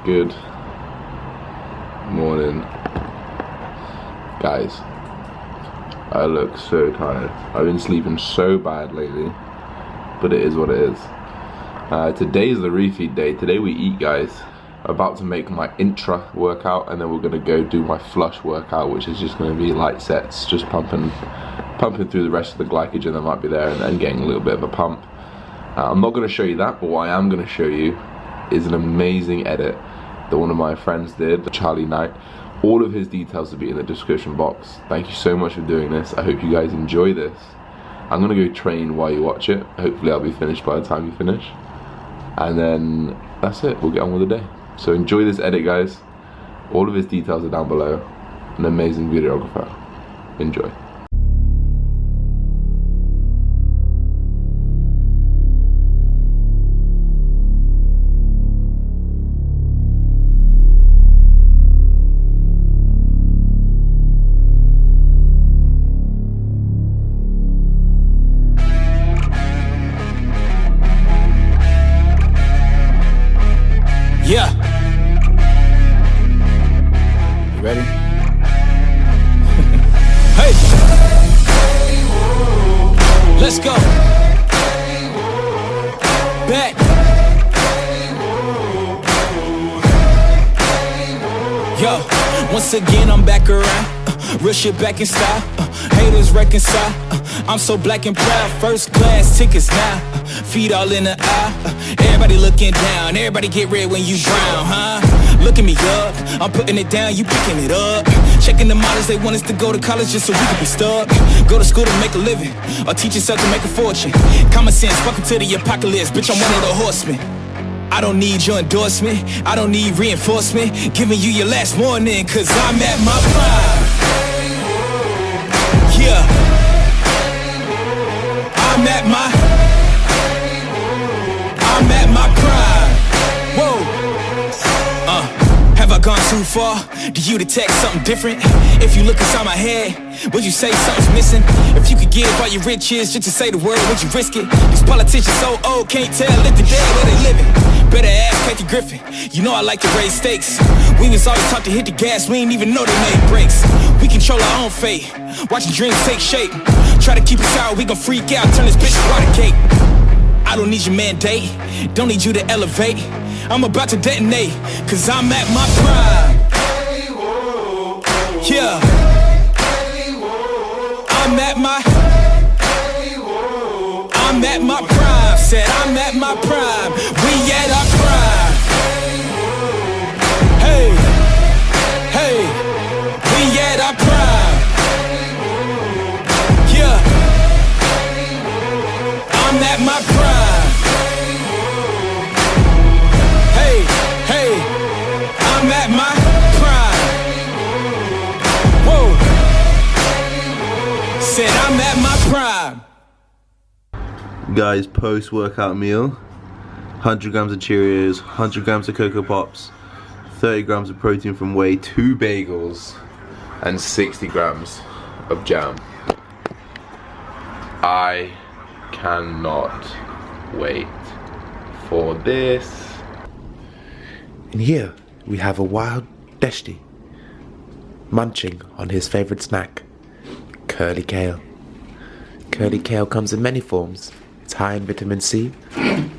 Good morning, guys. I look so tired. I've been sleeping so bad lately, but it is what it is. Today is the refeed day. Today we eat, guys. I'm about to make my intra workout, and then we're gonna go do my flush workout, which is just gonna be light sets, just pumping through the rest of the glycogen that might be there, and then getting a little bit of a pump. I'm not gonna show you that, but what I am gonna show you is an amazing edit that one of my friends did, Charlie Knight. All of his details will be in the description box. Thank you so much for doing this. I hope you guys enjoy this. I'm gonna go train while you watch it. Hopefully I'll be finished by the time you finish. And then that's it, we'll get on with the day. So enjoy this edit, guys. All of his details are down below. An amazing videographer. Enjoy. Yeah. You ready? Hey. Let's go. Back. Yo, once again I'm back around. Real shit back in style. Haters reconcile. I'm so black and proud. First class tickets now. Feet all in the eye. Everybody looking down. Everybody get red when you brown, huh? Looking me up. I'm putting it down, you picking it up. Checking the models, they want us to go to college just so we can be stuck. Go to school to make a living, or teach yourself to make a fortune. Common sense, welcome to the apocalypse. Bitch, I'm one of the horsemen. I don't need your endorsement, I don't need reinforcement. Giving you your last warning, cause I'm at my prime. Yeah. I'm at my prime. Whoa. Have I gone too far? Do you detect something different? If you look inside my head, would you say something's missing? If you could give all your riches just to say the word, would you risk it? These politicians so old, can't tell if the dead where they living. Better ask Kathy Griffin. You know I like to raise stakes. We was always taught to hit the gas, we ain't even know they made brakes. We control our own fate, watching dreams take shape. Try to keep us out, we gon' freak out, turn this bitch to water cake. I don't need your mandate, don't need you to elevate. I'm about to detonate, cause I'm at my prime. Yeah. I'm at my prime. Said I'm at my prime. We at our prime. Hey, hey, we at our prime. Yeah. I'm at my prime. Hey, hey, I'm at my prime. Whoa. Said I'm at my prime. Guys, post-workout meal. 100 grams of Cheerios, 100 grams of Cocoa Pops, 30 grams of protein from whey, 2 bagels, and 60 grams of jam. I cannot wait for this. And here we have a wild Deshti munching on his favorite snack, curly kale. Curly kale comes in many forms. It's high in vitamin C, and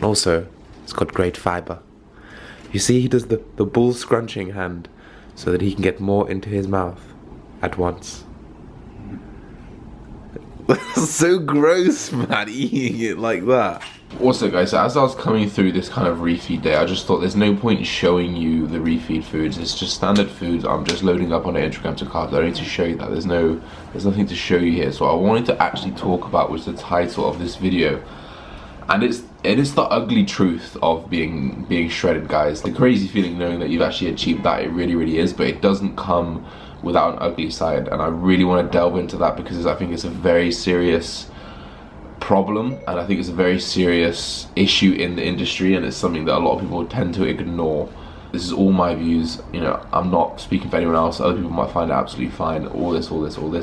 also it's got great fiber. You see, he does the bull scrunching hand so that he can get more into his mouth at once. That's so gross, man, eating it like that. Also, guys, so as I was coming through this kind of refeed day, I just thought there's no point in showing you the refeed foods. It's just standard foods. I'm just loading up on 800 grams of carbs. I don't need to show you that. There's nothing to show you here. So what I wanted to actually talk about was the title of this video, and it is the ugly truth of being shredded, guys. The crazy feeling knowing that you've actually achieved that. It really, really is, but it doesn't come without an ugly side, and I really want to delve into that because I think it's a very serious problem, and I think it's a very serious issue in the industry, and it's something that a lot of people tend to ignore. This is all my views, you know, I'm not speaking for anyone else. Other people might find it absolutely fine, all this.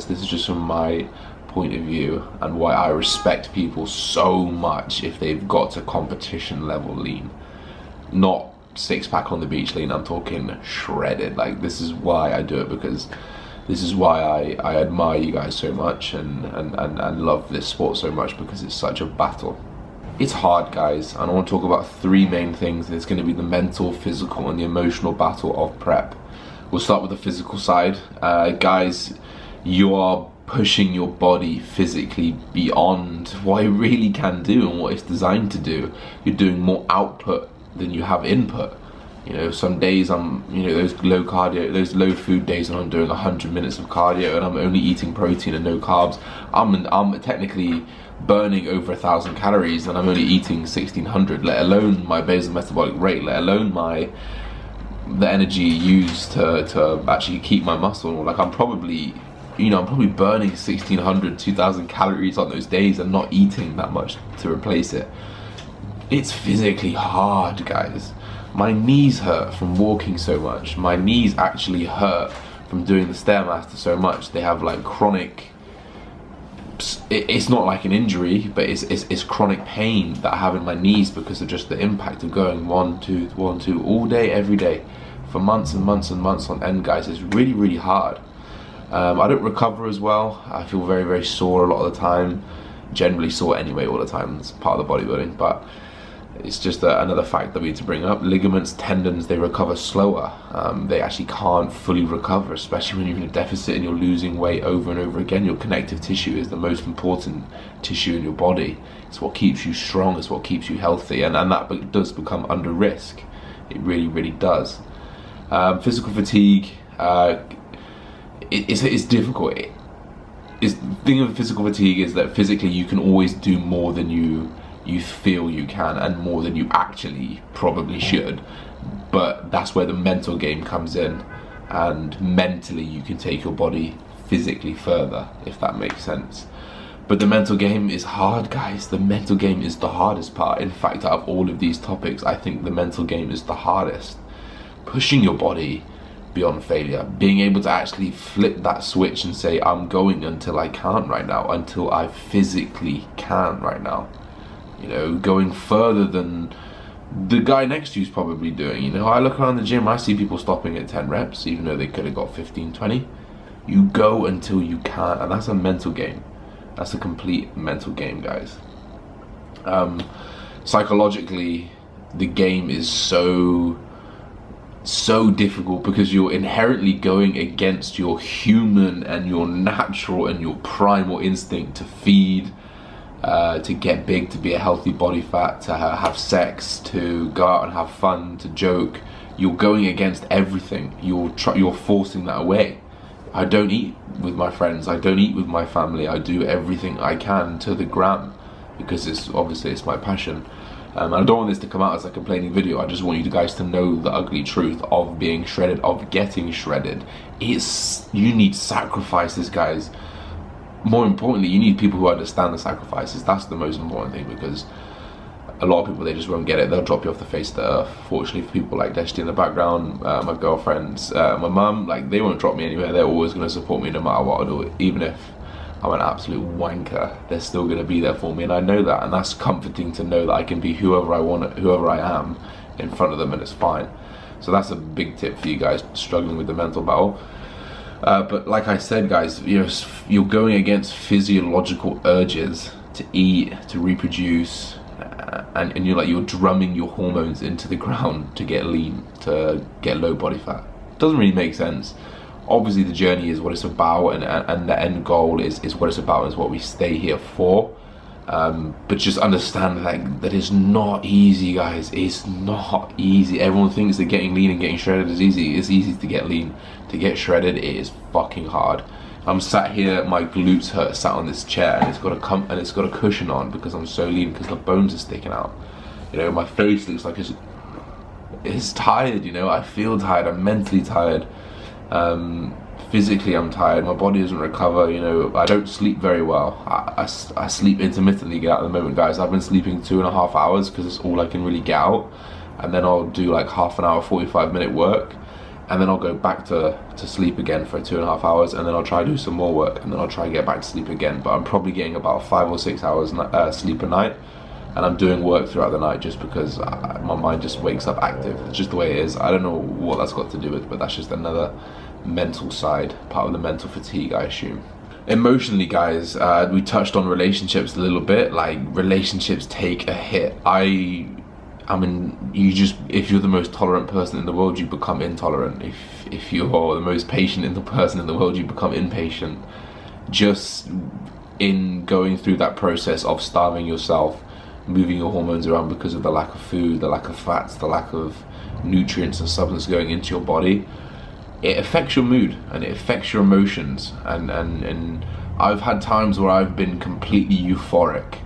This is just from my point of view, and why I respect people so much if they've got to competition level lean. Not six-pack on the beach lean. I'm talking shredded. Like, this is why I do it, because this is why I admire you guys so much and love this sport so much, because it's such a battle. It's hard, guys, and I want to talk about three main things. It's going to be the mental, physical, and the emotional battle of prep. We'll start with the physical side. Guys, you are pushing your body physically beyond what it really can do and what it's designed to do. You're doing more output than you have input. You know, some days those low food days, and I'm doing 100 minutes of cardio and I'm only eating protein and no carbs. I'm technically burning over 1,000 calories and I'm only eating 1,600, let alone my basal metabolic rate, let alone the energy used to actually keep my muscle. Like, I'm probably burning 1,600, 2,000 calories on those days and not eating that much to replace it. It's physically hard, guys. My knees hurt from walking so much. My knees actually hurt from doing the Stairmaster so much. They have like chronic, it's not like an injury, but it's chronic pain that I have in my knees because of just the impact of going 1, 2, 1, 2 all day, every day, for months and months and months on end, guys. It's really, really hard. I don't recover as well. I feel very, very sore a lot of the time. Generally sore anyway all the time. It's part of the bodybuilding, but it's just another fact that we need to bring up. Ligaments, tendons, they recover slower. They actually can't fully recover, especially when you're in a deficit and you're losing weight over and over again. Your connective tissue is the most important tissue in your body. It's what keeps you strong, it's what keeps you healthy, and that does become under risk. It really, really does. Physical fatigue, it's difficult. The thing of physical fatigue is that physically you can always do more than you feel you can, and more than you actually probably should, but that's where the mental game comes in, and mentally you can take your body physically further, if that makes sense. But the mental game is hard, guys. The mental game is the hardest part. In fact, out of all of these topics, I think the mental game is the hardest. Pushing your body beyond failure, being able to actually flip that switch and say, I'm going until I can't right now, until I physically can right now. You know, going further than the guy next to you is probably doing. You know, I look around the gym, I see people stopping at 10 reps, even though they could have got 15, 20. You go until you can't, and that's a mental game. That's a complete mental game, guys. Psychologically, the game is so difficult because you're inherently going against your human and your natural and your primal instinct to feed, to get big, to be a healthy body fat, to have sex, to go out and have fun, to joke. You're going against everything. You're forcing that away. I don't eat with my friends. I don't eat with my family. I do everything I can to the gram because it's my passion. And I don't want this to come out as a complaining video. I just want you guys to know the ugly truth of being shredded, of getting shredded. You need sacrifices, guys. More importantly, you need people who understand the sacrifices. That's the most important thing, because a lot of people, they just won't get it. They'll drop you off the face of the earth. Fortunately for people like Deshti in the background, my girlfriends, my mum, like, they won't drop me anywhere. They're always going to support me no matter what I do. Even if I'm an absolute wanker, they're still going to be there for me, and I know that, and that's comforting to know that I can be whoever I want, whoever I am in front of them, and it's fine. So that's a big tip for you guys struggling with the mental battle. But like I said, guys, you're going against physiological urges to eat, to reproduce, and you're drumming your hormones into the ground to get lean, to get low body fat. It doesn't really make sense. Obviously the journey is what it's about, and the end goal is what it's about, is what we stay here for. But just understand that it's not easy, guys. It's not easy. Everyone thinks that getting lean and getting shredded is easy. It's easy to get lean. To get shredded, it is fucking hard. I'm sat here, my glutes hurt, sat on this chair, and it's got a cushion on because I'm so lean, because the bones are sticking out. You know, my face looks like it's tired. You know, I feel tired. I'm mentally tired. Physically I'm tired. My body doesn't recover. You know, I don't sleep very well. I sleep intermittently. Get out at the moment, guys. I've been sleeping 2.5 hours because it's all I can really get out, and then I'll do like half an hour, 45-minute work, and then I'll go back to sleep again for 2.5 hours, and then I'll try to do some more work, and then I'll try to get back to sleep again. But I'm probably getting about 5 or 6 hours sleep a night. and I'm doing work throughout the night just because my mind just wakes up active. It's just the way it is. I don't know what that's got to do with, but that's just another mental side, part of the mental fatigue, I assume. Emotionally, guys, we touched on relationships a little bit. Like, relationships take a hit. I mean, if you're the most tolerant person in the world, you become intolerant. If you're the most patient person in the world, you become impatient. Just in going through that process of starving yourself, moving your hormones around because of the lack of food, the lack of fats, the lack of nutrients and substance going into your body, it affects your mood and it affects your emotions. And I've had times where I've been completely euphoric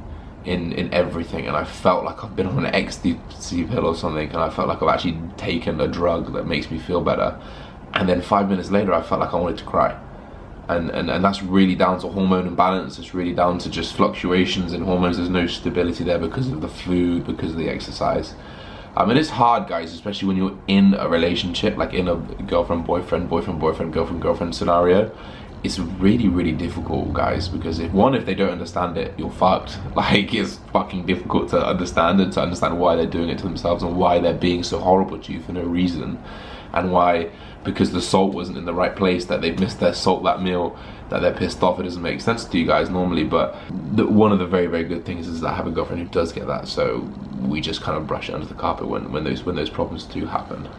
in everything, and I felt like I've been on an ecstasy pill or something, and I felt like I've actually taken a drug that makes me feel better, and then 5 minutes later I felt like I wanted to cry. And that's really down to hormone imbalance. It's really down to just fluctuations in hormones. There's no stability there because of the food, because of the exercise. I mean, it's hard, guys, especially when you're in a relationship, like in a girlfriend-boyfriend, boyfriend-boyfriend, girlfriend-girlfriend scenario. It's really, really difficult, guys, because if they don't understand it, you're fucked. Like, it's fucking difficult to understand, and to understand why they're doing it to themselves and why they're being so horrible to you for no reason, and why, because the salt wasn't in the right place, that they've missed their salt that meal, that they're pissed off. It doesn't make sense to you guys normally, but one of the very, very good things is that I have a girlfriend who does get that, so we just kind of brush it under the carpet when those problems do happen.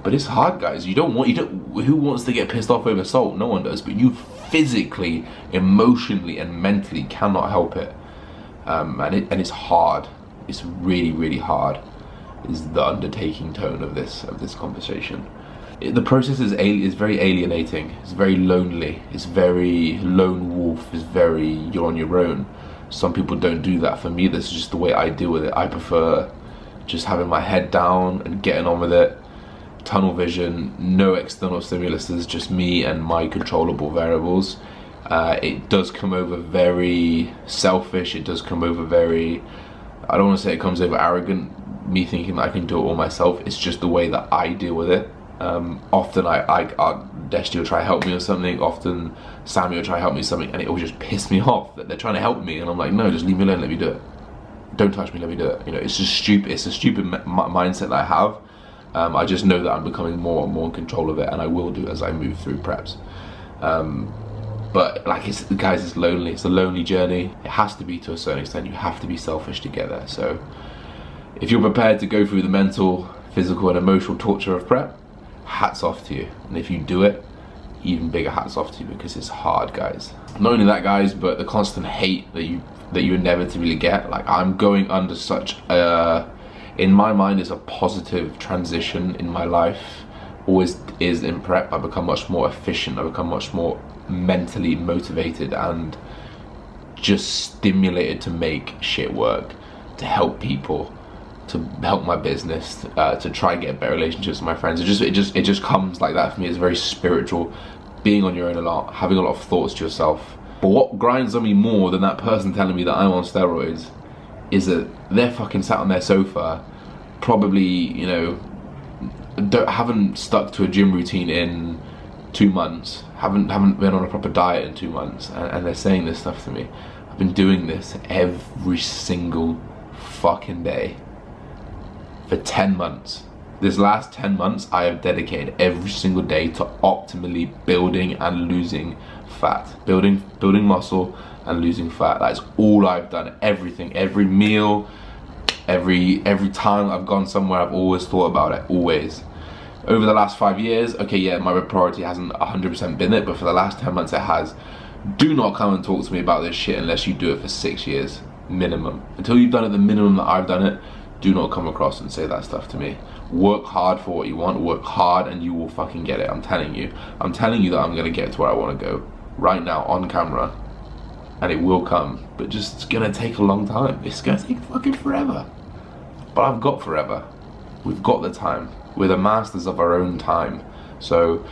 But it's hard, guys. Who wants to get pissed off over salt? No one does, but you physically, emotionally, and mentally cannot help it. And it's hard. It's really, really hard, is the undertaking tone of this conversation. The process is very alienating. It's very lonely. It's very lone wolf. It's very, you're on your own. Some people don't do that. For me, this is just the way I deal with it. I prefer just having my head down and getting on with it. Tunnel vision, no external stimuluses, just me and my controllable variables. It does come over very selfish. It does come over very, I don't want to say it comes over arrogant, me thinking that I can do it all myself. It's just the way that I deal with it. Often Deshti will try to help me or something. Often Sammy will try to help me with something, and it will just piss me off that they're trying to help me, and I'm like, no, just leave me alone, let me do it. Don't touch me, let me do it. You know, it's just stupid. It's a stupid mindset that I have. I just know that I'm becoming more and more in control of it, and I will do as I move through preps. But like, guys, it's lonely. It's a lonely journey. It has to be to a certain extent. You have to be selfish to get there. So if you're prepared to go through the mental, physical, and emotional torture of prep, hats off to you. And if you do it, even bigger hats off to you, because it's hard, guys. Not only that, guys, but the constant hate that you inevitably get. Like, I'm going under such a, in my mind, is a positive transition in my life. Always is in prep. I become much more efficient. I become much more mentally motivated and just stimulated to make shit work, to help people, to help my business, to try and get better relationships with my friends. It just comes like that for me. It's very spiritual, being on your own a lot, having a lot of thoughts to yourself. But what grinds on me more than that person telling me that I'm on steroids is that they're fucking sat on their sofa, probably, you know, haven't stuck to a gym routine in 2 months, haven't been on a proper diet in 2 months, and they're saying this stuff to me. I've been doing this every single fucking day for 10 months. This last 10 months, I have dedicated every single day to optimally building and losing fat. Building muscle and losing fat. That's all I've done. Everything, every meal, every time I've gone somewhere, I've always thought about it, always. Over the last 5 years, okay, yeah, my priority hasn't 100% been it, but for the last 10 months it has. Do not come and talk to me about this shit unless you do it for 6 years, minimum. Until you've done it the minimum that I've done it, do not come across and say that stuff to me. Work hard for what you want, work hard, and you will fucking get it. I'm telling you. I'm telling you that I'm gonna get to where I wanna go right now on camera, and it will come, but just, it's gonna take a long time. It's gonna take fucking forever. But I've got forever. We've got the time. We're the masters of our own time. So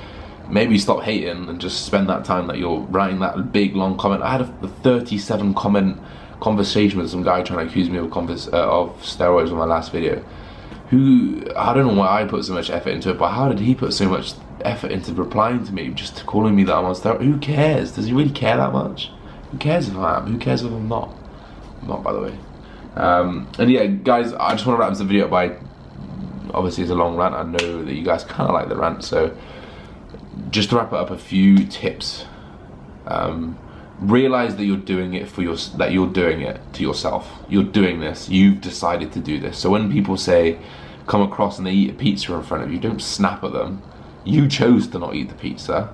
maybe stop hating and just spend that time that you're writing that big long comment. I had a 37 comment conversation with some guy trying to accuse me of steroids on my last video, who, I don't know why I put so much effort into it, but how did he put so much effort into replying to me, just calling me that I'm on steroids? Who cares? Does he really care that much? Who cares if I am? Who cares if I'm not? I'm not, by the way. And yeah, guys, I just want to wrap this video up by, obviously it's a long rant, I know that you guys kind of like the rant, so just to wrap it up, a few tips. Realize that you're doing it you're doing it to yourself. You're doing this, you've decided to do this. So when people say, come across and they eat a pizza in front of you, don't snap at them. You chose to not eat the pizza.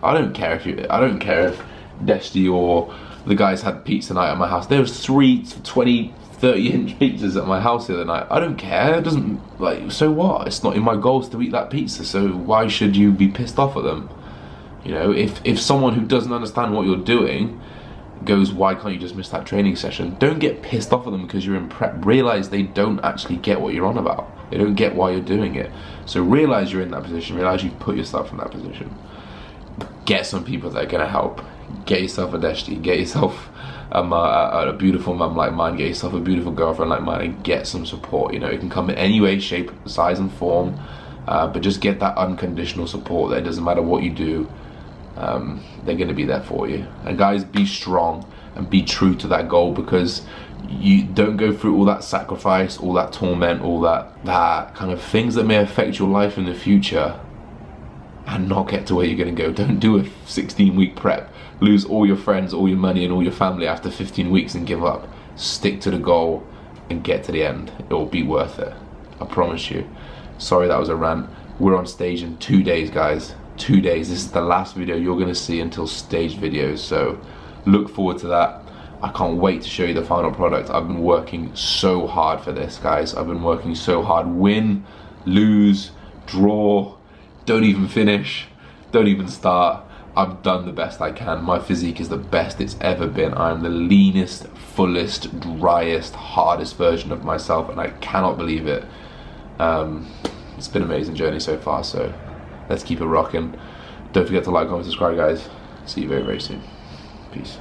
I don't care if Deshti or the guys had pizza night at my house. There was 3 20, 30-inch pizzas at my house the other night. I don't care. It doesn't, like, so what? It's not in my goals to eat that pizza, so why should you be pissed off at them? You know, if someone who doesn't understand what you're doing goes, why can't you just miss that training session? Don't get pissed off at them because you're in prep. Realize they don't actually get what you're on about. They don't get why you're doing it. So realize you're in that position. Realize you've put yourself in that position. Get some people that are going to help. Get yourself a Deshti. Get yourself a beautiful mum like mine. Get yourself a beautiful girlfriend like mine, and get some support. You know, it can come in any way, shape, size and form, but just get that unconditional support. That it doesn't matter what you do, they're going to be there for you. And guys, be strong and be true to that goal, because you don't go through all that sacrifice, all that torment, all that kind of things that may affect your life in the future and not get to where you're going to go. Don't do a 16-week prep, lose all your friends, all your money and all your family after 15 weeks and give up. Stick to the goal and get to the end. It will be worth it, I promise you. Sorry that was a rant. We're on stage in 2 days, guys. 2 days. This is the last video you're going to see until stage videos, so look forward to that. I can't wait to show you the final product. I've been working so hard for this, guys. I've been working so hard. Win, lose, draw, don't even finish, don't even start. I've done the best I can. My physique is the best it's ever been. I'm the leanest, fullest, driest, hardest version of myself, and I cannot believe it. It's been an amazing journey so far, so let's keep it rocking. Don't forget to like, comment, subscribe, guys. See you very, very soon. Peace.